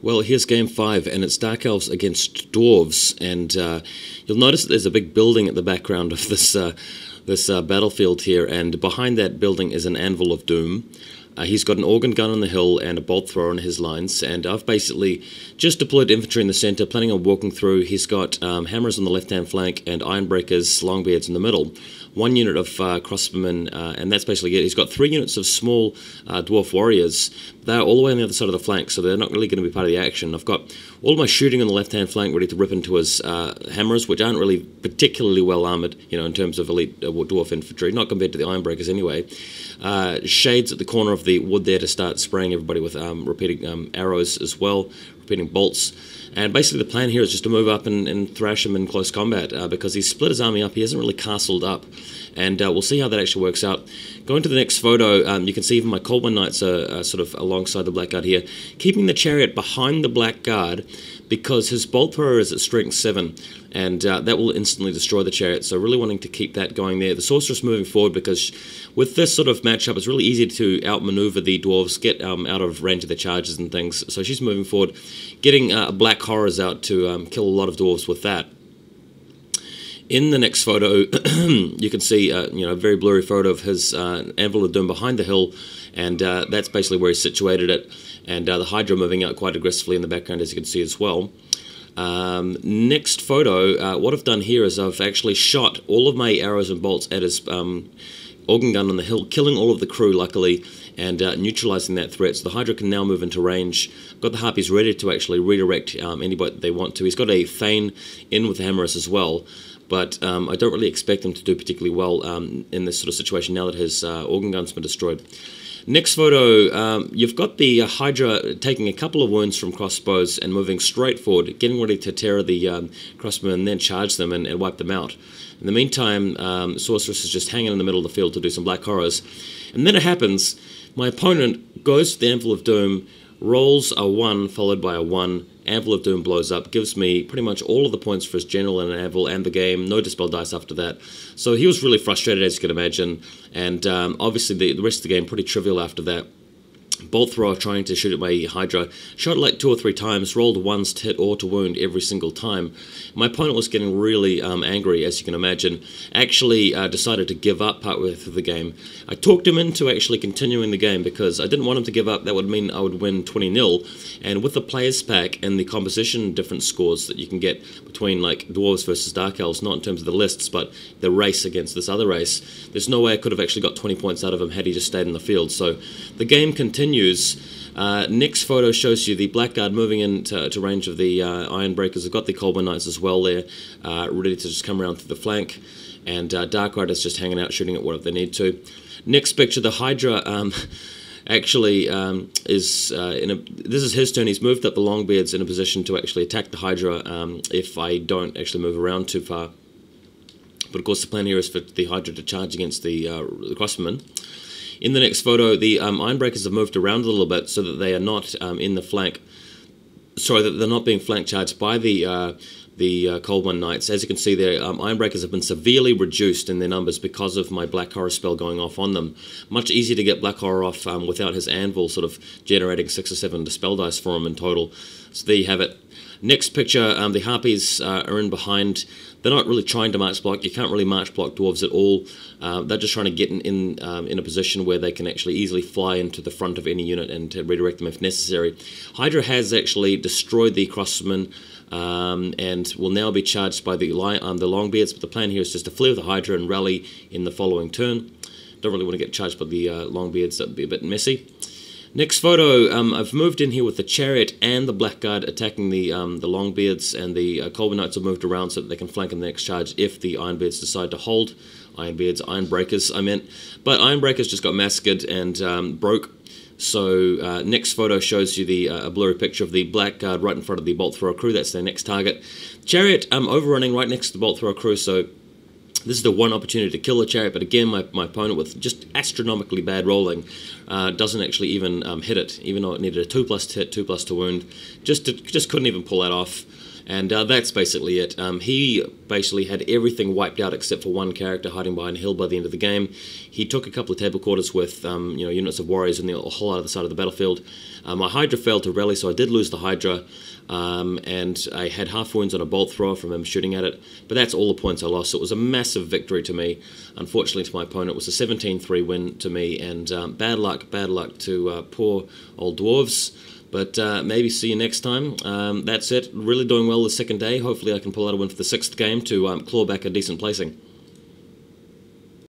Well, here's game 5, and it's Dark Elves against Dwarves, and you'll notice that there's a big building at the background of this battlefield here, and behind that building is an Anvil of Doom. He's got an organ gun on the hill and a bolt thrower on his lines, and I've basically just deployed infantry in the centre, planning on walking through. He's got hammers on the left-hand flank and ironbreakers, longbeards in the middle. 1 unit of crossbowmen, and that's basically it. He's got 3 units of small dwarf warriors. They're all the way on the other side of the flank, so they're not really going to be part of the action. I've got all my shooting on the left-hand flank ready to rip into his hammers, which aren't really particularly well armoured, in terms of elite dwarf infantry, not compared to the ironbreakers anyway. Shades at the corner of the wood there to start spraying everybody with repeating arrows as well, repeating bolts. And basically the plan here is just to move up and thrash him in close combat because he's split his army up. He hasn't really castled up, and we'll see how that actually works out. Going to the next photo, you can see even my Cold One Knights are sort of alongside the Blackguard here, keeping the chariot behind the Blackguard because his bolt thrower is at strength 7, and that will instantly destroy the chariot, so really wanting to keep that going there. The sorceress moving forward because with this sort of matchup it's really easy to outmaneuver the dwarves, get out of range of their charges and things, so she's moving forward, getting black horrors out to kill a lot of dwarves with that. In the next photo, you can see a very blurry photo of his Anvil of Doom behind the hill, and that's basically where he's situated it, and the Hydra moving out quite aggressively in the background, as you can see as well. Next photo, what I've done here is I've actually shot all of my arrows and bolts at his organ gun on the hill, killing all of the crew, luckily, and neutralizing that threat, so the Hydra can now move into range. Got the Harpies ready to actually redirect anybody that they want to. He's got a Thane in with the Hammerus as well, but I don't really expect him to do particularly well in this sort of situation now that his organ gun's been destroyed. Next photo, you've got the Hydra taking a couple of wounds from crossbows and moving straight forward, getting ready to tear the crossbowmen and then charge them and wipe them out. In the meantime, Sorceress is just hanging in the middle of the field to do some black horrors. And then it happens, my opponent goes to the Anvil of Doom, rolls a 1 followed by a 1, Anvil of Doom blows up, gives me pretty much all of the points for his general and Anvil and the game, no dispel dice after that. So he was really frustrated, as you can imagine, and obviously the rest of the game pretty trivial after that. Bolt thrower trying to shoot at my Hydra, shot it like 2 or 3 times, rolled ones to hit or to wound every single time. My opponent was getting really angry, as you can imagine, actually decided to give up partway through the game. I talked him into actually continuing the game because I didn't want him to give up. That would mean I would win 20-0, and with the players pack and the composition difference scores that you can get between like Dwarves versus Dark Elves, not in terms of the lists, but the race against this other race, there's no way I could have actually got 20 points out of him had he just stayed in the field. So the game continues. Next photo shows you the Blackguard moving into range of the Ironbreakers. I've got the Cold One Knights as well there, ready to just come around through the flank, and Dark Riders just hanging out, shooting at whatever they need to. Next picture, the Hydra actually is this is his turn. He's moved up the Longbeards in a position to actually attack the Hydra if I don't actually move around too far. But of course the plan here is for the Hydra to charge against the crossbowmen. In the next photo, the Ironbreakers have moved around a little bit so that they are not in the flank. Sorry, that they're not being flank charged by the Cold One Knights. As you can see there, Ironbreakers have been severely reduced in their numbers because of my Black Horror spell going off on them. Much easier to get Black Horror off without his Anvil sort of generating 6 or 7 dispel dice for him in total. So there you have it. Next picture, the Harpies are in behind. They're not really trying to march block. You can't really march block Dwarves at all. They're just trying to get in a position where they can actually easily fly into the front of any unit and to redirect them if necessary. Hydra has actually destroyed the crossbowmen and will now be charged by the Longbeards, but the plan here is just to flee with the Hydra and rally in the following turn. Don't really want to get charged by the Longbeards, that would be a bit messy. Next photo, I've moved in here with the Chariot and the Blackguard attacking the Longbeards, and the Cold One Knights have moved around so that they can flank in the next charge if the Ironbeards decide to hold. Ironbreakers, I meant. But Ironbreakers just got massacred and broke. So next photo shows you a blurry picture of the Blackguard right in front of the Bolt Thrower crew. That's their next target. Chariot overrunning right next to the Bolt Thrower crew, so this is the one opportunity to kill the Chariot, but again, my opponent with just astronomically bad rolling doesn't actually even hit it, even though it needed a 2+ to hit, 2+ to wound. Just couldn't even pull that off. And that's basically it. He basically had everything wiped out except for one character hiding behind a hill by the end of the game. He took a couple of table quarters with units of warriors on the whole other side of the battlefield. My Hydra failed to rally, so I did lose the Hydra, and I had half wounds on a bolt thrower from him shooting at it. But that's all the points I lost. So it was a massive victory to me. Unfortunately, to my opponent, it was a 17-3 win to me, and bad luck to poor old dwarves. But maybe see you next time. That's it. Really doing well the second day. Hopefully I can pull out a win for the 6th game to claw back a decent placing.